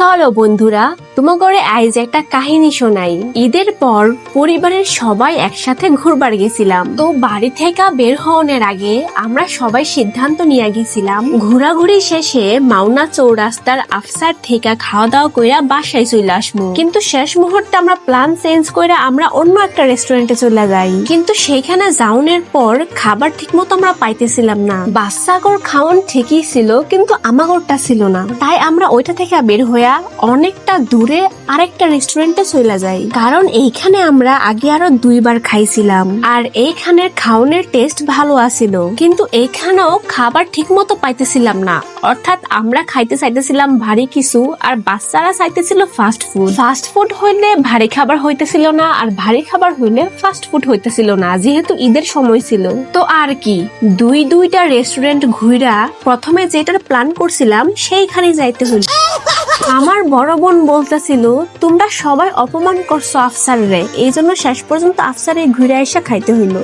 চলো বন্ধুরা, তোমাগরে আইজ একটা কাহিনী শোনাই। ঈদের পর পরিবারের সবাই একসাথে ঘুরবার গেছিলাম। তো বাড়ি থেকে বের হওয়ার আগে আমরা সবাই সিদ্ধান্ত নিয়ে গেছিলাম ঘোরাঘুরি শেষে মাওনা চৌরাস্তার আফসার থেকে খাওয়া দাওয়া কইরা বাসায় চলে আসবো। কিন্তু শেষ মুহূর্তে আমরা প্ল্যান চেঞ্জ করে আমরা অন্য একটা রেস্টুরেন্টে চলে যাই। কিন্তু সেইখানে যাওনের পর খাবার ঠিক মতো আমরা পাইতেছিলাম না। বাচ্চাগর খাওয়ান ঠিকই ছিল, কিন্তু আমাগরটা ছিল না। তাই আমরা ওইটা থেকে বের হয়ে অনেকটা দূরে আরেকটা রেস্টুরেন্টে চলে যাই, কারণ এইখানে আমরা আগে আরো 2বার খাইছিলাম আর এইখানের খাওয়ানোর টেস্ট ভালো আছিল। কিন্তু এইখানেও খাবার ঠিক মতো পাইতেছিলাম না। অর্থাৎ আমরা খাইতে চাইতেছিলাম ভারী কিছু আর বাচ্চারা চাইতেছিল ফাস্ট ফুড। ফাস্ট ফুড হইলে ভারী খাবার হইতেছিল না, আর ভারী খাবার হইলে ফাস্ট ফুড হইতেছিল না, যেহেতু ঈদের সময় ছিল। তো আর কি, দুইটা রেস্টুরেন্ট ঘুরা প্রথমে যেটার প্ল্যান করছিলাম সেইখানে যাইতে হইল। আমার বড় বোন বলতেছিল, তোমরা সবাই অপমান করছো আফসার রে, এই জন্য শেষ পর্যন্ত আফসারে ঘুরে এসে খাইতে হইলো।